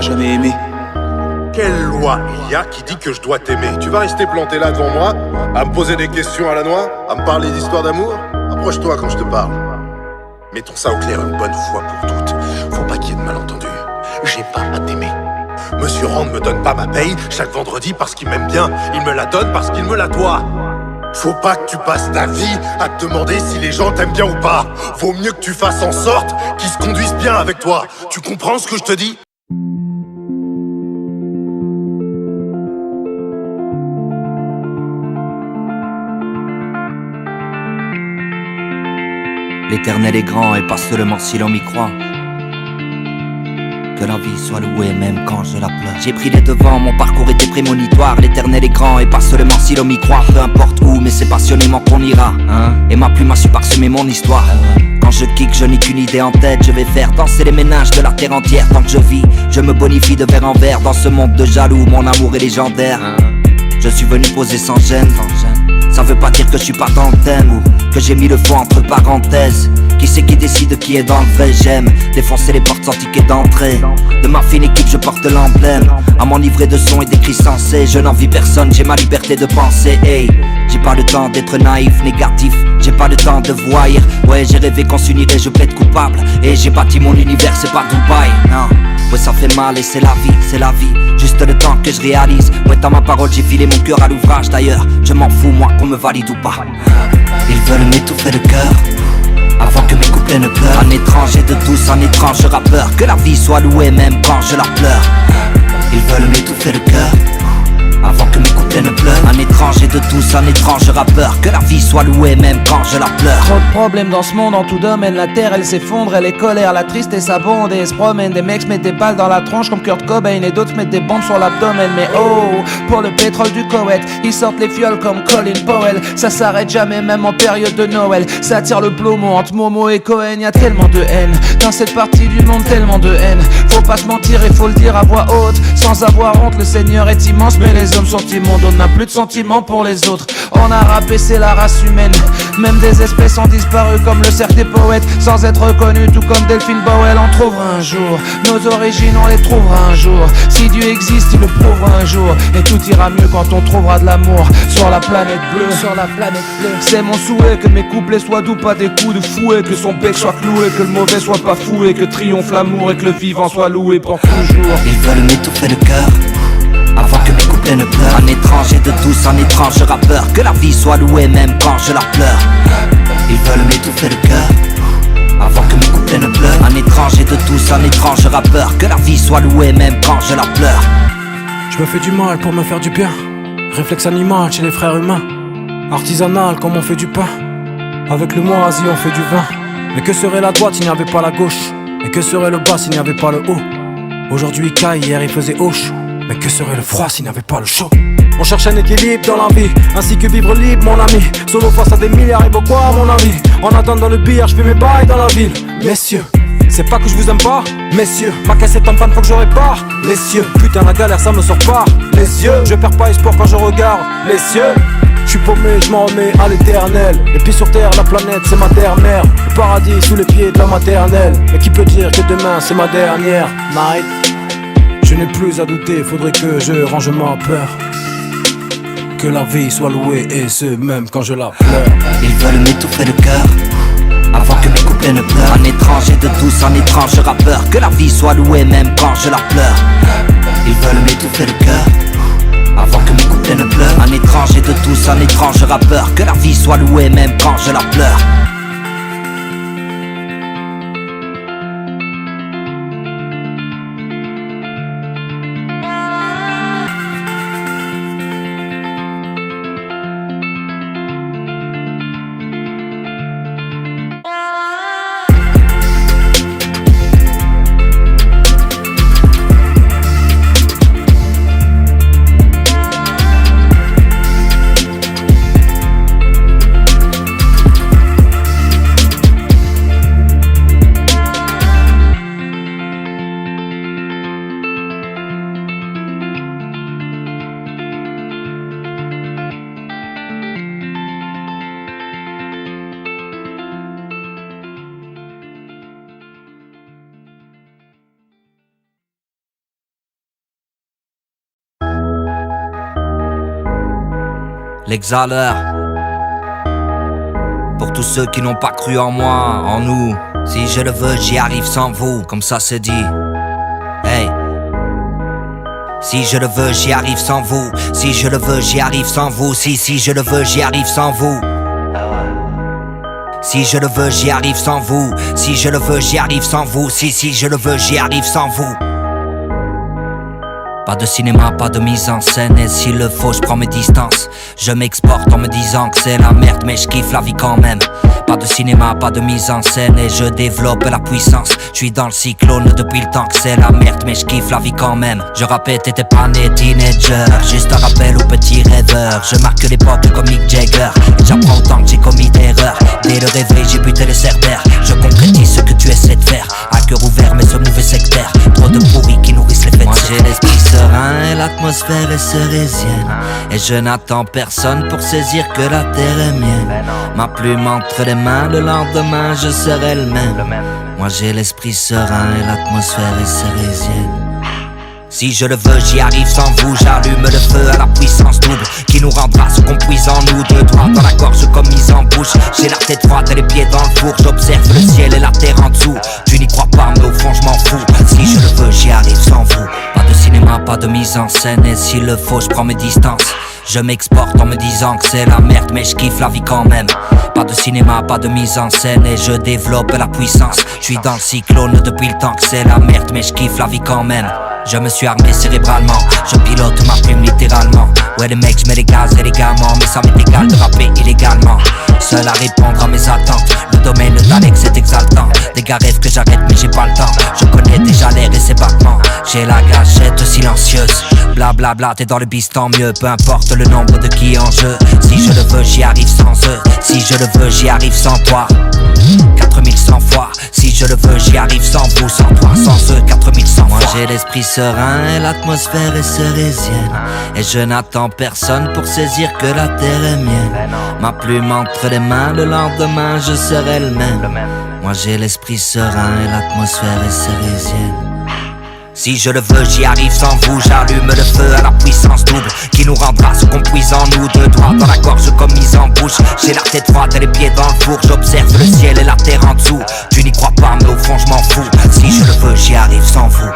jamais aimé. Quelle loi il y a qui dit que je dois t'aimer? Tu vas rester planté là devant moi, à me poser des questions à la noix, à me parler d'histoire d'amour? Approche-toi quand je te parle. Mettons ça au clair une bonne fois pour toutes. Faut pas qu'il y ait de malentendus. J'ai pas à t'aimer. Monsieur Rand me donne pas ma paye chaque vendredi parce qu'il m'aime bien. Il me la donne parce qu'il me la doit. Faut pas que tu passes ta vie à te demander si les gens t'aiment bien ou pas. Vaut mieux que tu fasses en sorte qu'ils se conduisent bien avec toi. Tu comprends ce que je te dis? L'éternel est grand et pas seulement si l'on m'y croit. Que la vie soit louée même quand je la pleure. J'ai pris les devants, mon parcours était prémonitoire. L'éternel est grand et pas seulement si l'on m'y croit. Peu importe où, mais c'est passionnément qu'on ira, hein. Et ma plume a su parsemer mon histoire. Quand je kick, je n'ai qu'une idée en tête. Je vais faire danser les ménages de la terre entière. Tant que je vis, je me bonifie de verre en verre. Dans ce monde de jaloux, mon amour est légendaire. Je suis venu poser sans gêne. Ça veut pas dire que je suis pas dans le thème ou que j'ai mis le fond entre parenthèses. Qui c'est qui décide qui est dans le vrai? J'aime défoncer les portes sans ticket d'entrée. De ma fine équipe je porte l'emblème. À m'enivrer de sons et d'écrits sensés. Je n'envie personne, j'ai ma liberté de penser. Hey, j'ai pas le temps d'être naïf, négatif. J'ai pas le temps de voyer. Ouais, j'ai rêvé qu'on s'unirait, je plaide coupable. Et j'ai bâti mon univers, c'est pas Dubaï, non. Ouais, ça fait mal et c'est la vie, c'est la vie. Juste le temps que je réalise. Ouais, dans ma parole j'ai filé mon cœur à l'ouvrage. D'ailleurs, je m'en fous moi qu'on me valide ou pas. Ils veulent m'étouffer le cœur avant que mes couplets ne pleurent. Un étranger de tous, un étrange rappeur. Que la vie soit louée même quand je la pleure. Ils veulent m'étouffer le cœur avant que mes couplets ne pleurent. Un étranger de tous, un étrange rappeur. Que la vie soit louée même quand je la pleure. Trop de problèmes dans ce monde en tout domaine. La terre elle s'effondre, elle est colère. La tristesse abonde et se promène. Des mecs se mettent des balles dans la tronche comme Kurt Cobain. Et d'autres mettent des bombes sur l'abdomen. Mais oh, pour le pétrole du Koweït, ils sortent les fioles comme Colin Powell. Ça s'arrête jamais même en période de Noël. Ça tire le plomo entre Momo et Cohen. Y'a tellement de haine dans cette partie du monde, tellement de haine. Faut pas se mentir et faut le dire à voix haute. Sans avoir honte, le Seigneur est immense. Mais les hommes sont immondes, on n'a plus de sentiments pour les autres. On a rabaissé la race humaine. Même des espèces ont disparu comme le cercle des poètes. Sans être reconnus tout comme Delphine Bowell. On trouvera un jour nos origines, on les trouvera un jour. Si Dieu existe, il le prouvera un jour. Et tout ira mieux quand on trouvera de l'amour sur la planète bleue. Sur la planète bleue. C'est mon souhait que mes couplets soient doux, pas des coups de fouet. Que son bec soit cloué, que le mauvais soit pas foué. Que triomphe l'amour et que le vivant soit loué pour toujours. Ils veulent m'étouffer le cœur avant que mes couplets ne pleurent. Un étranger de tous, un étrange rappeur. Que la vie soit louée même quand je la pleure. Ils veulent m'étouffer le cœur avant que mes couplets ne pleurent. Un étranger de tous, un étrange rappeur. Que la vie soit louée même quand je la pleure. Je me fais du mal pour me faire du bien. Réflexe animal chez les frères humains. Artisanal comme on fait du pain. Avec le moisi on fait du vin. Mais que serait la droite s'il n'y avait pas la gauche? Et que serait le bas s'il n'y avait pas le haut? Aujourd'hui il caille, hier il faisait hoche. Mais que serait le froid s'il n'y avait pas le chaud? On cherche un équilibre dans la vie, ainsi que vivre libre mon ami. Solo face à des milliards, il vaut quoi à mon avis? En attendant le billard, je fais mes bails dans la ville. Messieurs, c'est pas que je vous aime pas, messieurs. Ma cassette en panne, faut que je répare, messieurs. Putain la galère ça me sort pas les yeux. Je perds pas espoir quand je regarde les cieux. Je suis paumé, je m'en remets à l'éternel. Les pieds sur terre, la planète c'est ma terre-mère. Le paradis sous les pieds de la maternelle. Mais qui peut dire que demain c'est ma dernière night? Je n'ai plus à douter, faudrait que je range ma peur. Que la vie soit louée et ce même quand je la pleure. Ils veulent m'étouffer le cœur avant que mes couplets ne pleurent. Un étranger de tous, un étrange rappeur. Que la vie soit louée même quand je la pleure. Ils veulent m'étouffer le cœur avant que mes couplets ne pleurent. Un étranger de tous, un étrange rappeur. Que la vie soit louée même quand je la pleure. l'exhaleur. Pour tous ceux qui n'ont pas cru en moi, en nous. Si je le veux, j'y arrive sans vous, comme ça c'est dit. Hey. Si je le veux, j'y arrive sans vous. Si je le veux, j'y arrive sans vous. Si je le veux, j'y arrive sans vous. Si je le veux, j'y arrive sans vous. Si je le veux, j'y arrive sans vous. Si je le veux, j'y arrive sans vous. Pas de cinéma, pas de mise en scène. Et s'il le faut, je prends mes distances. Je m'exporte en me disant que c'est la merde, mais je kiffe la vie quand même. Pas de cinéma, pas de mise en scène. Et je développe la puissance. Je suis dans le cyclone depuis le temps que c'est la merde, mais je kiffe la vie quand même. Je rappais, t'étais pas né teenager. Juste un rappel aux petits rêveurs. Je marque l'époque comme Mick Jagger. Et j'apprends autant que j'ai commis d'erreurs. Dès le réveil, j'ai buté les cerbères. Je concrétise ce que tu essaies de faire. À cœur ouvert, mais ce mauvais sectaire. Trop de pourris qui nourrissent les fêtes. Moi j'ai l'esprit serein et l'atmosphère est cerésienne. Et je n'attends personne pour saisir que la terre est mienne. Ma plume entre les mains, le lendemain je serai le même. Moi j'ai l'esprit serein et l'atmosphère est cerésienne. Si je le veux, j'y arrive sans vous. J'allume le feu à la puissance double qui nous rendra ce qu'on puise en nous. Deux doigts dans la gorge comme mise en bouche. J'ai la tête froide et les pieds dans le four. J'observe le ciel et la terre en dessous. Tu n'y crois pas mais au fond je m'en fous. Si je le veux, j'y arrive sans vous. Pas de cinéma, pas de mise en scène. Et s'il le faut, je prends mes distances. Je m'exporte en me disant que c'est la merde, mais je kiffe la vie quand même. Pas de cinéma, pas de mise en scène. Et je développe la puissance. Je suis dans le cyclone depuis le temps que c'est la merde, mais je kiffe la vie quand même. Je me suis armé cérébralement, je pilote ma plume littéralement. Ouais les mecs, je mets les gaz élégamment, mais ça m'est égal de rapper illégalement. Seul à répondre à mes attentes, le domaine d'Alex est exaltant. Des gars rêvent que j'arrête mais j'ai pas le temps. Je connais déjà l'air et ses battements. J'ai la gâchette silencieuse. Blablabla, bla bla, t'es dans le bis tant mieux. Peu importe le nombre de qui en jeu. Si je le veux, j'y arrive sans eux. Si je le veux, j'y arrive sans toi. 4100 fois. Si je le veux, j'y arrive sans vous, sans toi, sans eux. 4100 fois. Moi j'ai l'esprit serein et l'atmosphère est cerésienne. Et je n'attends personne pour saisir que la terre est mienne. Ma plume entre les mains, le lendemain je serai le même. Moi j'ai l'esprit serein et l'atmosphère est cerésienne. Si je le veux, j'y arrive sans vous. J'allume le feu à la puissance double qui nous rendra ce qu'on puise en nous. Deux doigts dans la gorge comme mise en bouche. J'ai la tête froide et les pieds dans le four. J'observe le ciel et la terre en dessous. Tu n'y crois pas mais au fond je m'en fous. Si je le veux, j'y arrive sans vous.